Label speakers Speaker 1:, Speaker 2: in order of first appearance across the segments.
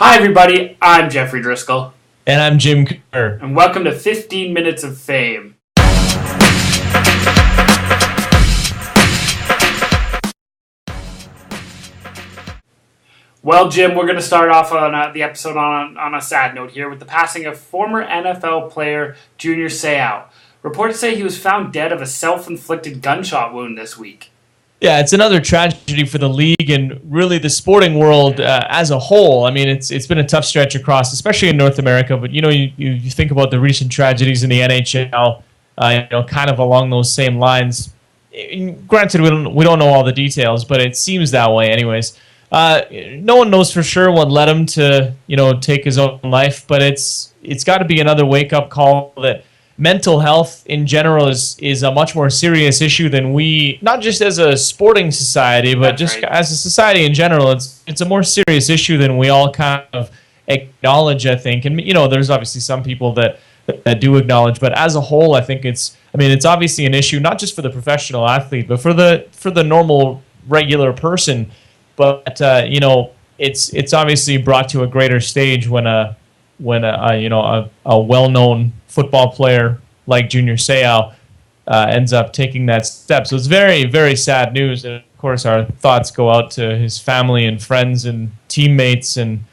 Speaker 1: Hi, everybody. I'm Jeffrey Driscoll.
Speaker 2: And I'm Jim Kerr.
Speaker 1: And welcome to 15 Minutes of Fame. Well, Jim, we're going to start off on the episode on a sad note here with the passing of former NFL player Junior Seau. Reports say he was found dead of a self-inflicted gunshot wound this week.
Speaker 2: Yeah, it's another tragedy for the league and really the sporting world as a whole. I mean, it's been a tough stretch across, especially in North America. But you think about the recent tragedies in the NHL, kind of along those same lines. Granted, we don't know all the details, but it seems that way, anyways. No one knows for sure what led him to take his own life, but it's got to be another wake up call that mental health in general is a much more serious issue than we, not just as a sporting society, but
Speaker 1: That's
Speaker 2: just
Speaker 1: right.
Speaker 2: as a society in general. It's a more serious issue than we all kind of acknowledge, I think. And there's obviously some people that do acknowledge, but as a whole, I think it's obviously an issue not just for the professional athlete, but for the normal regular person. But it's obviously brought to a greater stage when a well-known football player like Junior Seau ends up taking that step. So it's very, very sad news. And of course, our thoughts go out to his family and friends and teammates and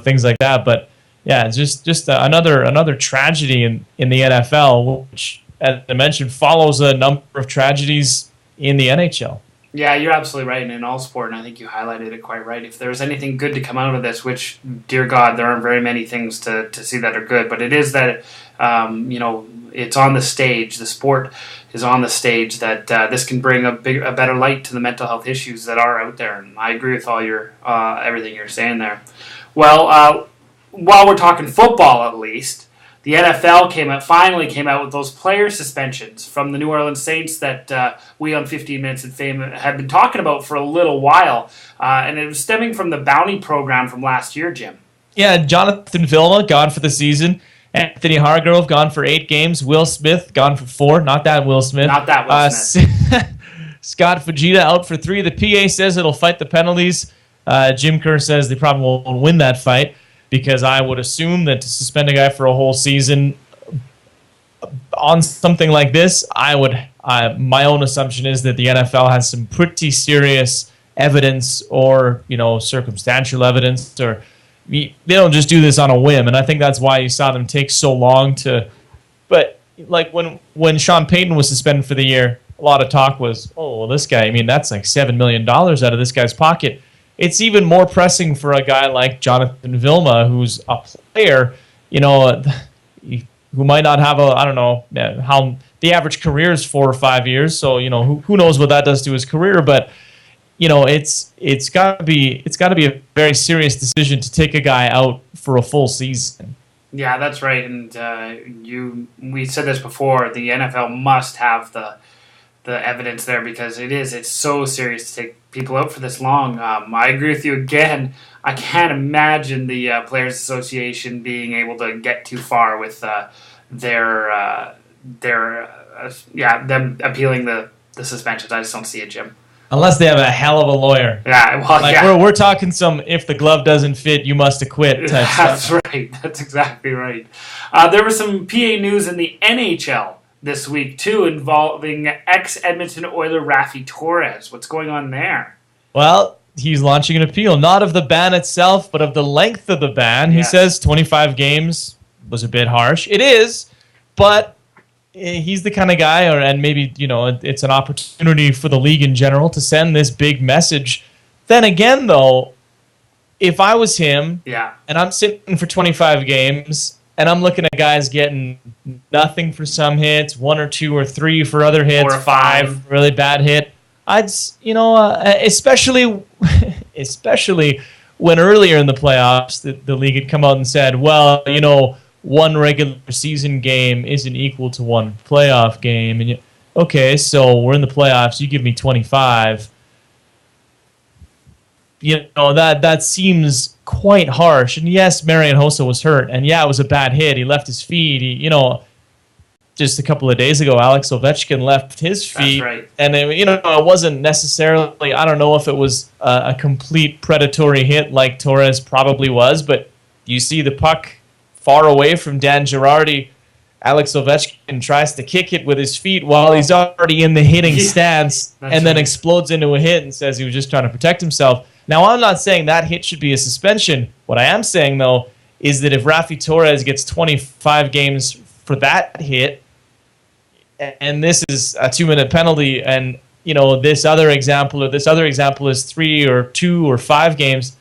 Speaker 2: things like that. But yeah, it's just another tragedy in the NFL, which, as I mentioned, follows a number of tragedies in the NHL.
Speaker 1: Yeah, you're absolutely right, and in all sport, and I think you highlighted it quite right. If there's anything good to come out of this, which, dear God, there aren't very many things to see that are good, but it is that, it's on the stage, the sport is on the stage, that this can bring a better light to the mental health issues that are out there, and I agree with all your everything you're saying there. Well, while we're talking football, at least, the NFL finally came out with those player suspensions from the New Orleans Saints that we on 15 Minutes of Fame have been talking about for a little while. And it was stemming from the bounty program from last year, Jim.
Speaker 2: Yeah, Jonathan Vilma, gone for the season. Anthony Hargrove, gone for 8 games. Will Smith, gone for 4. Not that Will Smith.
Speaker 1: Not that Will Smith.
Speaker 2: Scott Fujita out for 3. The PA says it'll fight the penalties. Jim Kerr says they probably won't win that fight, because I would assume that to suspend a guy for a whole season on something like this, my own assumption is that the NFL has some pretty serious evidence or circumstantial evidence, or they don't just do this on a whim. And I think that's why you saw them take so long to. But like when Sean Payton was suspended for the year, a lot of talk was, oh, well, this guy, that's like $7 million out of this guy's pocket. It's even more pressing for a guy like Jonathan Vilma, who's a player, who might not have I don't know how the average career is 4 or 5 years. So, who knows what that does to his career. But, it's got to be a very serious decision to take a guy out for a full season.
Speaker 1: Yeah, that's right. And we said this before, the NFL must have the evidence there, because it's so serious to take people out for this long. I agree with you again. I can't imagine the Players Association being able to get too far with them appealing the suspensions. I just don't see it, Jim.
Speaker 2: Unless they have a hell of a lawyer.
Speaker 1: Yeah, well,
Speaker 2: we're talking some if the glove doesn't fit, you must acquit type
Speaker 1: That's
Speaker 2: stuff.
Speaker 1: right. That's exactly right. There was some PA news in the NHL this week, too, involving ex-Edmonton Oiler Raffi Torres. What's going on there?
Speaker 2: Well, he's launching an appeal, not of the ban itself, but of the length of the ban. He says 25 games was a bit harsh. It is, but he's the kind of guy, and maybe, it's an opportunity for the league in general to send this big message. Then again, though, if I was him, and I'm sitting for 25 games, and I'm looking at guys getting nothing for some hits, 1 or 2 or 3 for other hits,
Speaker 1: 4 or 5
Speaker 2: really bad hit. Especially when earlier in the playoffs, the league had come out and said, well, one regular season game isn't equal to one playoff game. And okay, so we're in the playoffs. You give me 25. That seems quite harsh. And yes, Marian Hossa was hurt, and yeah, it was a bad hit. He left his feet. Just a couple of days ago, Alex Ovechkin left his feet.
Speaker 1: That's right.
Speaker 2: And it wasn't necessarily. I don't know if it was a complete predatory hit like Torres probably was, but You see the puck far away from Dan Girardi. Alex Ovechkin tries to kick it with his feet while he's already in the hitting stance, and then explodes into a hit and says he was just trying to protect himself. Now, I'm not saying that hit should be a suspension. What I am saying, though, is that if Raffi Torres gets 25 games for that hit, and this is a 2-minute penalty, and this other example is 3 or 2 or 5 games,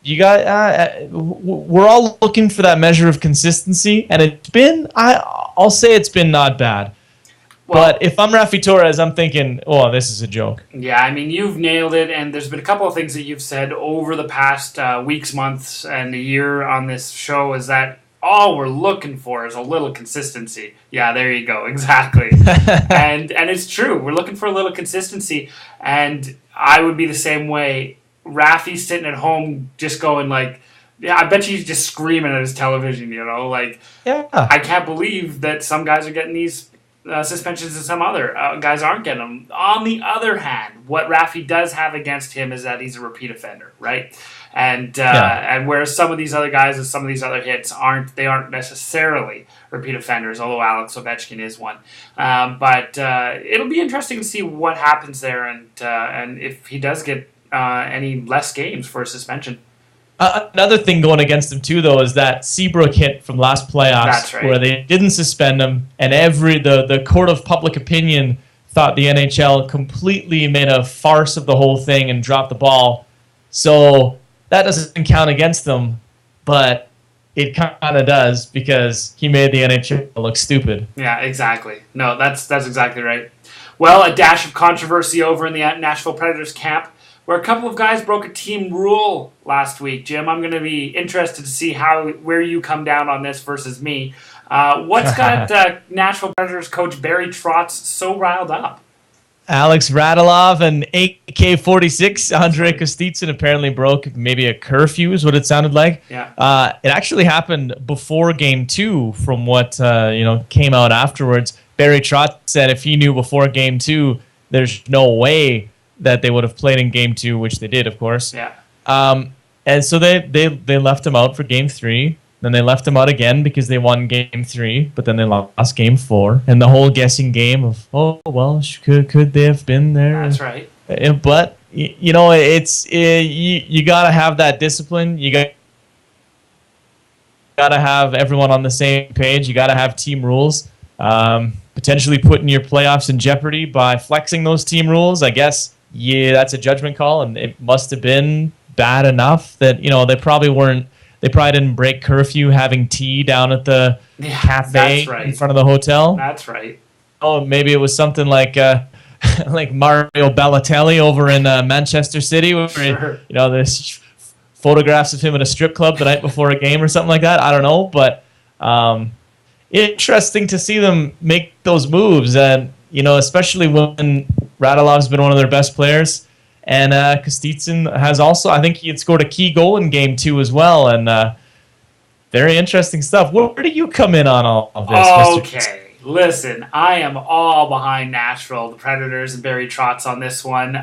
Speaker 2: you got. We're all looking for that measure of consistency, and it's been. I'll say it's been not bad. Well, but if I'm Raffi Torres, I'm thinking, oh, this is a joke.
Speaker 1: Yeah, I mean, you've nailed it, and there's been a couple of things that you've said over the past weeks, months, and a year on this show is that all we're looking for is a little consistency. Yeah, there you go, exactly. and it's true. We're looking for a little consistency, and I would be the same way. Raffi's sitting at home just going like, yeah, I bet he's just screaming at his television, I can't believe that some guys are getting these suspensions and some other guys aren't getting them. On the other hand, what Raffi does have against him is that he's a repeat offender, right? And whereas some of these other guys and some of these other hits aren't necessarily repeat offenders, although Alex Ovechkin is one. But it'll be interesting to see what happens there and if he does get any less games for a suspension.
Speaker 2: Another thing going against him too, though, is that Seabrook hit from last playoffs, where they didn't suspend him, and the court of public opinion thought the NHL completely made a farce of the whole thing and dropped the ball. So that doesn't count against them, but it kind of does because he made the NHL look stupid.
Speaker 1: Yeah, exactly. No, that's exactly right. Well, a dash of controversy over in the Nashville Predators camp, where a couple of guys broke a team rule last week. Jim, I'm going to be interested to see where you come down on this versus me. What's got Nashville Predators coach Barry Trotz so riled up?
Speaker 2: Alex Radulov and AK-46, Andrei Kostitsyn apparently broke maybe a curfew is what it sounded like.
Speaker 1: Yeah.
Speaker 2: It actually happened before Game 2 from what came out afterwards. Barry Trotz said if he knew before Game 2, there's no way that they would have played in Game 2, which they did, of course.
Speaker 1: Yeah.
Speaker 2: And so they left him out for Game 3. Then they left him out again because they won Game 3, but then they lost Game 4. And the whole guessing game of, could they have been there?
Speaker 1: That's right.
Speaker 2: But, it's you got to have that discipline. You got to have everyone on the same page. You got to have team rules. Potentially putting your playoffs in jeopardy by flexing those team rules, I guess. Yeah, that's a judgment call, and it must have been bad enough that they probably didn't break curfew having tea down at the cafe in front of the hotel.
Speaker 1: That's right.
Speaker 2: Oh, maybe it was something like like Mario Balotelli over in Manchester City, where there's photographs of him at a strip club the night before a game or something like that. I don't know, but interesting to see them make those moves, and especially when Radulov's been one of their best players, and Kostitsyn has also. I think he had scored a key goal in Game 2 as well, and very interesting stuff. Where do you come in on all of this,
Speaker 1: Okay. Listen, I am all behind Nashville, the Predators, and Barry Trotz on this one.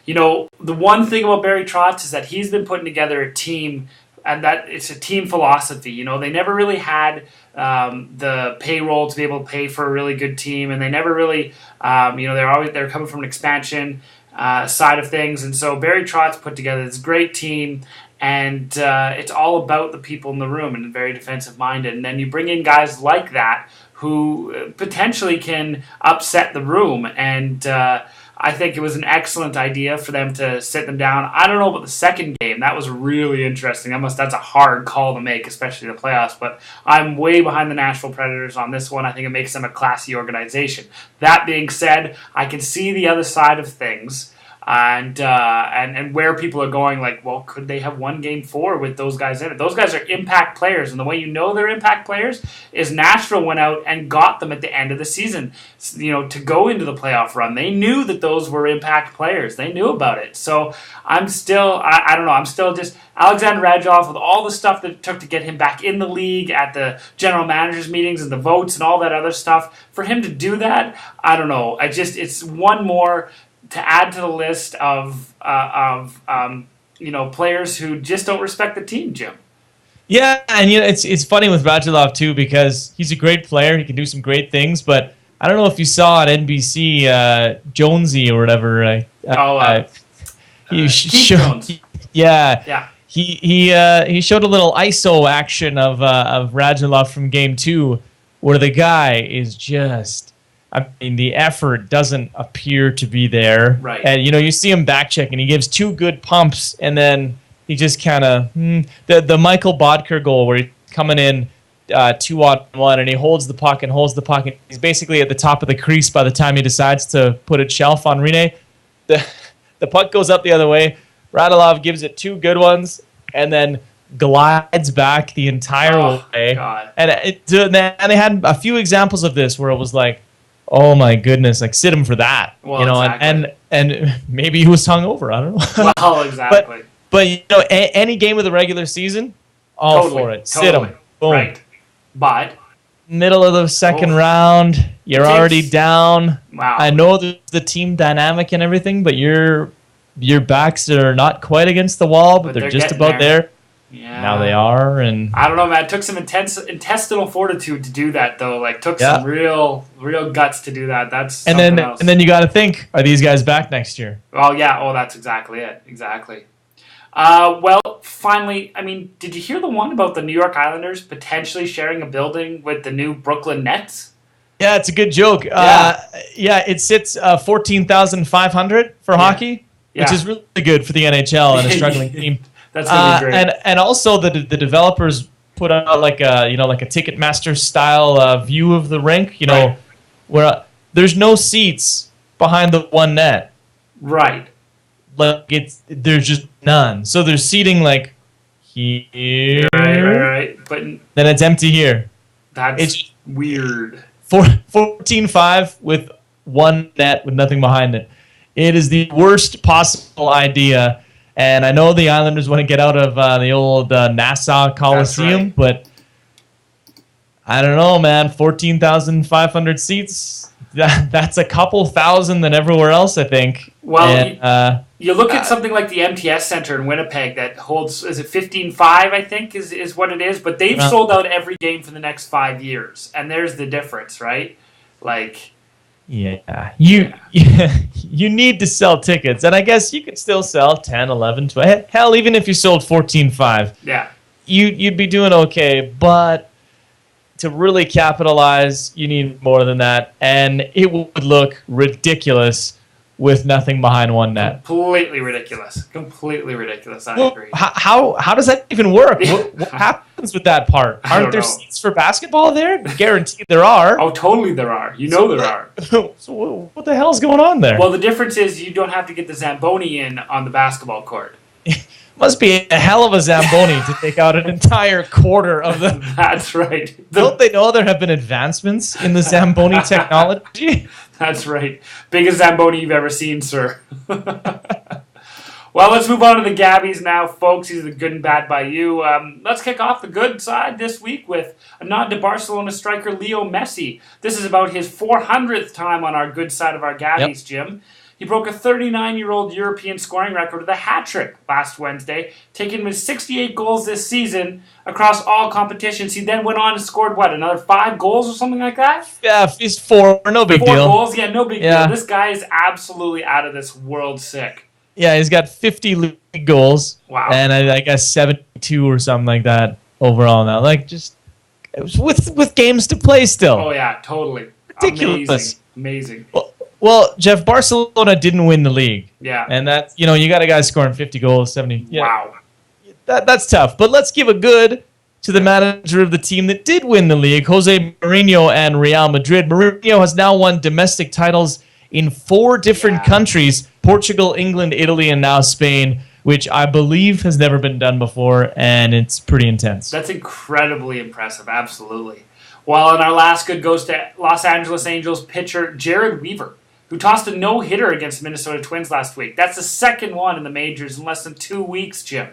Speaker 1: The one thing about Barry Trotz is that he's been putting together a team, and that it's a team philosophy. They never really had the payroll to be able to pay for a really good team, and they never really, they're coming from an expansion side of things, and so Barry Trotz put together this great team. And it's all about the people in the room and very defensive-minded. And then you bring in guys like that who potentially can upset the room. And I think it was an excellent idea for them to sit them down. I don't know about the second game. That was really interesting. That's a hard call to make, especially in the playoffs. But I'm way behind the Nashville Predators on this one. I think it makes them a classy organization. That being said, I can see the other side of things. And where people are going, like, well, could they have won Game 4 with those guys in it? Those guys are impact players, and the way you know they're impact players is Nashville went out and got them at the end of the season, to go into the playoff run. They knew that those were impact players. They knew about it. So I'm still, I don't know, I'm still just Alexander Radulov with all the stuff that it took to get him back in the league at the general managers meetings and the votes and all that other stuff. For him to do that, I don't know. It's one more to add to the list of players who just don't respect the team, Jim.
Speaker 2: Yeah, and it's funny with Radulov too because he's a great player. He can do some great things, but I don't know if you saw on NBC Jonesy or whatever.
Speaker 1: Keith Jones.
Speaker 2: Yeah. He showed a little ISO action of Radulov from Game 2, where the guy is just. I mean, the effort doesn't appear to be there.
Speaker 1: Right.
Speaker 2: And you see him back check, and he gives 2 good pumps, and then he just kind of the Michael Bodker goal where he's coming in 2-on-1 and he holds the puck. He's basically at the top of the crease by the time he decides to put it shelf on Rene. The puck goes up the other way. Radulov gives it 2 good ones and then glides back the entire way.
Speaker 1: God.
Speaker 2: And they had a few examples of this where it was like, oh my goodness, like sit him for that.
Speaker 1: Well,
Speaker 2: exactly. and maybe he was hungover. I don't know.
Speaker 1: Well, exactly.
Speaker 2: But any game of the regular season, all for it. Sit them. Boom.
Speaker 1: Right. But
Speaker 2: middle of the second round, you're already down.
Speaker 1: Wow.
Speaker 2: I know there's the team dynamic and everything, but your backs are not quite against the wall, but they're just about there.
Speaker 1: Yeah.
Speaker 2: Now they are, and
Speaker 1: I don't know, man. It took some intestinal fortitude to do that, though. Like, took some real guts to do that. That's
Speaker 2: and then you got to think: are these guys back next year?
Speaker 1: Oh yeah. Oh, that's exactly it. Exactly. Well, finally, I mean, did you hear the one about the New York Islanders potentially sharing a building with the new Brooklyn Nets?
Speaker 2: Yeah, it's a good joke. It sits 14,500 for hockey, which is really good for the NHL and a struggling team.
Speaker 1: That's gonna be great.
Speaker 2: And also the developers put out like a Ticketmaster style view of the rink. Where there's no seats behind the one net.
Speaker 1: Right.
Speaker 2: Like there's just none. So there's seating like here.
Speaker 1: Right. But
Speaker 2: then it's empty here.
Speaker 1: It's weird.
Speaker 2: 14.5 with one net with nothing behind it. It is the worst possible idea. And I know the Islanders want to get out of the old Nassau Coliseum, but I don't know, man. 14,500 seats. That's a couple thousand than everywhere else, I think.
Speaker 1: Well, you look at something like the MTS Center in Winnipeg that holds, is it 15.5, I think, is what it is. But they've sold out every game for the next 5 years. And there's the difference, right? Like...
Speaker 2: Yeah. You need to sell tickets. And I guess you could still sell 10, 11, 12. Hell, even if you sold 14.5.
Speaker 1: Yeah.
Speaker 2: You'd be doing okay. But to really capitalize, you need more than that. And it would look ridiculous with nothing behind one net.
Speaker 1: Completely ridiculous. I agree.
Speaker 2: How does that even work? What happens with that part? Aren't there seats for basketball there? Guaranteed there are.
Speaker 1: Oh, totally there are. There are.
Speaker 2: So what the hell's going on there?
Speaker 1: Well, the difference is you don't have to get the Zamboni in on the basketball court.
Speaker 2: Must be a hell of a Zamboni to take out an entire quarter of the...
Speaker 1: That's right.
Speaker 2: Don't they know there have been advancements in the Zamboni technology?
Speaker 1: That's right. Biggest Zamboni you've ever seen, sir. Well, let's move on to the GABBYs now, folks. These are the good and bad by you. Let's kick off the good side this week with a nod to Barcelona striker Leo Messi. This is about his 400th time on our good side of our GABBYs, Jim. He broke a 39-year-old European scoring record with a hat-trick last Wednesday, taking him 68 goals this season across all competitions. He then went on and scored, another 5 goals or something like that?
Speaker 2: Yeah, he's 4. No big deal.
Speaker 1: 4 goals? Yeah, no big deal. This guy is absolutely out of this world sick.
Speaker 2: Yeah, he's got 50 league goals.
Speaker 1: Wow. And
Speaker 2: I guess 72 or something like that overall now. Like, just with games to play still.
Speaker 1: Oh, yeah, totally.
Speaker 2: Ridiculous.
Speaker 1: Amazing.
Speaker 2: Well, Jeff, Barcelona didn't win the league.
Speaker 1: Yeah.
Speaker 2: And that's, you got a guy scoring 50 goals, 70. Yeah.
Speaker 1: Wow.
Speaker 2: That's tough. But let's give a good to the manager of the team that did win the league, Jose Mourinho and Real Madrid. Mourinho has now won domestic titles in 4 different countries, Portugal, England, Italy, and now Spain, which I believe has never been done before, and it's pretty intense.
Speaker 1: That's incredibly impressive, absolutely. Well, and our last good goes to Los Angeles Angels pitcher Jered Weaver, who tossed a no-hitter against the Minnesota Twins last week. That's the second one in the majors in less than 2 weeks, Jim.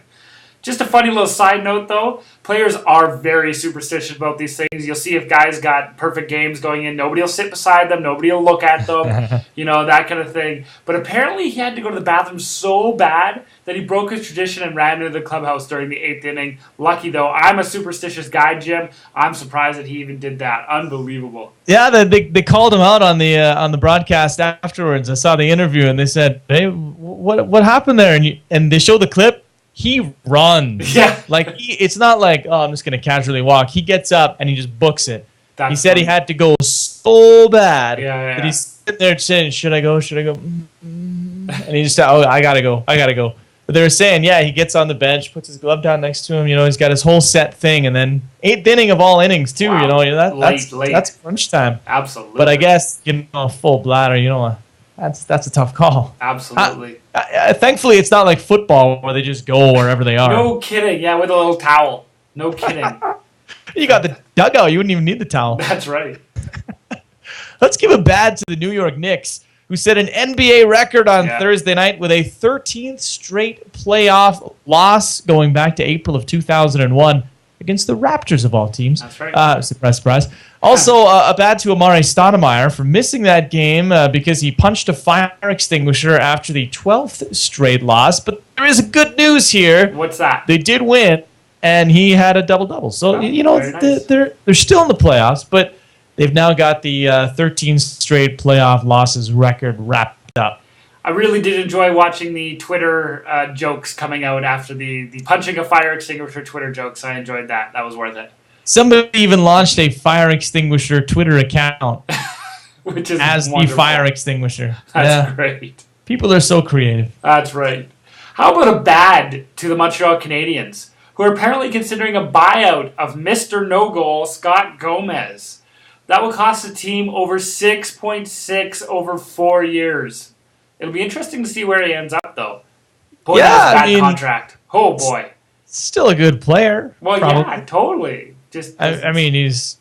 Speaker 1: Just a funny little side note, though. Players are very superstitious about these things. You'll see if guys got perfect games going in, nobody will sit beside them, nobody will look at them, that kind of thing. But apparently he had to go to the bathroom so bad that he broke his tradition and ran into the clubhouse during the 8th inning. Lucky, though. I'm a superstitious guy, Jim. I'm surprised that he even did that. Unbelievable.
Speaker 2: Yeah, they called him out on the broadcast afterwards. I saw the interview, and they said, "Hey, what happened there?" And they showed the clip. He runs.
Speaker 1: Yeah.
Speaker 2: It's not like, oh, I'm just going to casually walk. He gets up and he just books it. He said he had to go so bad that he's sitting there saying, should I go? And he just said, I got to go. But they were saying, he gets on the bench, puts his glove down next to him. He's got his whole set thing. And then 8th inning of all innings, too.
Speaker 1: Wow.
Speaker 2: That's crunch time.
Speaker 1: Absolutely.
Speaker 2: But I guess, full bladder, that's a tough call.
Speaker 1: Absolutely.
Speaker 2: Thankfully, it's not like football where they just go wherever they are.
Speaker 1: No kidding. Yeah, with a little towel. No kidding.
Speaker 2: You got the dugout. You wouldn't even need the towel.
Speaker 1: That's right.
Speaker 2: Let's give a bad to the New York Knicks, who set an NBA record on Thursday night with a 13th straight playoff loss going back to April of 2001 against the Raptors of all teams.
Speaker 1: That's right.
Speaker 2: Surprise, surprise. Also, a bad to Amare Stoudemire for missing that game because he punched a fire extinguisher after the 12th straight loss. But there is good news here.
Speaker 1: What's that?
Speaker 2: They did win, and he had a double-double. So,
Speaker 1: nice.
Speaker 2: they're still in the playoffs, but they've now got the 13 straight playoff losses record wrapped up.
Speaker 1: I really did enjoy watching the Twitter jokes coming out after the punching a fire extinguisher Twitter jokes. I enjoyed that. That was worth it.
Speaker 2: Somebody even launched a fire extinguisher Twitter account
Speaker 1: which is
Speaker 2: as
Speaker 1: wonderful.
Speaker 2: the fire extinguisher.
Speaker 1: That's great.
Speaker 2: People are so creative.
Speaker 1: That's right. How about a bad to the Montreal Canadiens, who are apparently considering a buyout of Mr. No-Goal Scott Gomez? That will cost the team over $6.6 over 4 years. It'll be interesting to see where he ends up, though. Boy, that's a bad contract. Oh, boy.
Speaker 2: Still a good player.
Speaker 1: Well,
Speaker 2: probably.
Speaker 1: Yeah, totally.
Speaker 2: I mean, he's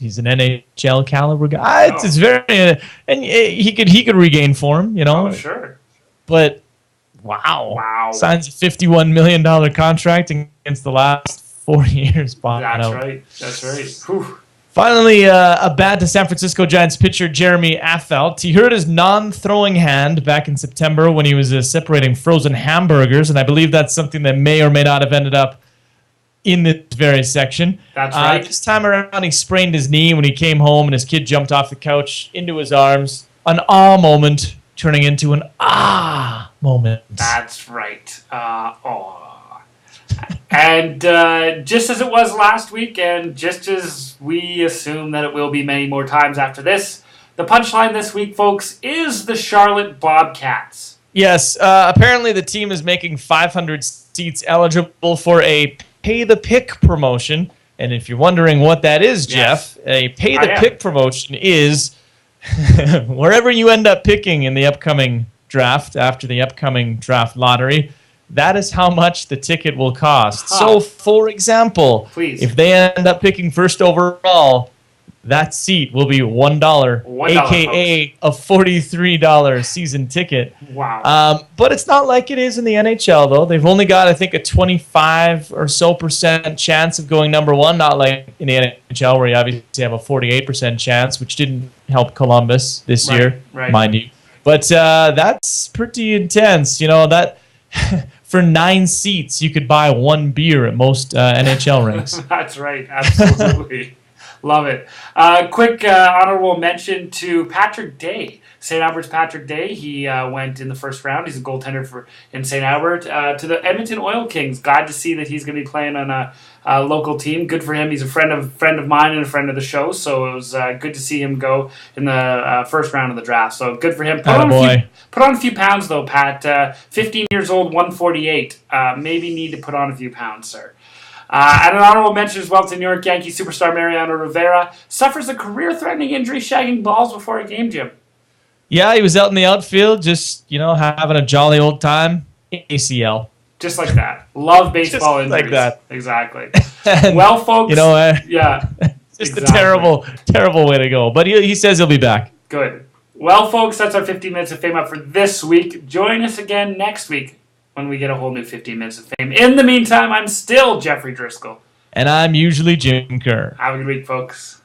Speaker 2: an NHL caliber guy. It's very, and he could regain form,
Speaker 1: Oh, sure.
Speaker 2: But wow, signs a $51 million contract against the last 4 years.
Speaker 1: That's right. Whew.
Speaker 2: Finally, a bad to San Francisco Giants pitcher Jeremy Affeldt. He hurt his non-throwing hand back in September when he was separating frozen hamburgers, and I believe that's something that may or may not have ended up in this very section.
Speaker 1: That's right.
Speaker 2: This time around, he sprained his knee when he came home, and his kid jumped off the couch into his arms. An ah moment turning into an ah moment.
Speaker 1: That's right. And just as it was last week, and just as we assume that it will be many more times after this, the punchline this week, folks, is the Charlotte Bobcats.
Speaker 2: Yes, apparently the team is making 500 seats eligible for a pay-the-pick promotion. And if you're wondering what that is, Jeff, a pay-the-pick promotion is wherever you end up picking in the upcoming draft, after the upcoming draft lottery, that is how much the ticket will cost. So, for example, if they end up picking first overall, that seat will be $1, a.k.a. a $43 season ticket.
Speaker 1: Wow.
Speaker 2: But it's not like it is in the NHL, though. They've only got, I think, a 25% or so chance of going number one, not like in the NHL where you obviously have a 48% chance, which didn't help Columbus this year, mind you. But that's pretty intense. That for 9 seats, you could buy 1 beer at most NHL rinks.
Speaker 1: That's right. Absolutely. Love it. Quick honorable mention to Patrick Day. St. Albert's Patrick Day. He went in the first round. He's a goaltender in St. Albert. To the Edmonton Oil Kings. Glad to see that he's going to be playing on a local team. Good for him. He's a friend of mine and a friend of the show. So it was good to see him go in the first round of the draft. So good for him. Put on a few pounds, though, Pat. 15 years old, 148. Maybe need to put on a few pounds, sir. And an honorable mention as well to New York Yankees superstar Mariano Rivera. Suffers a career-threatening injury shagging balls before a game, Jim.
Speaker 2: Yeah, he was out in the outfield just, having a jolly old time. ACL.
Speaker 1: Just like that. Love baseball injuries.
Speaker 2: Like that.
Speaker 1: Exactly. Well, folks. Yeah.
Speaker 2: Just a terrible, terrible way to go. But he says he'll be back.
Speaker 1: Good. Well, folks, that's our 15 minutes of fame up for this week. Join us again next week when we get a whole new 15 minutes of fame. In the meantime, I'm still Jeffrey Driscoll.
Speaker 2: And I'm usually Jim Kerr.
Speaker 1: Have a good week, folks.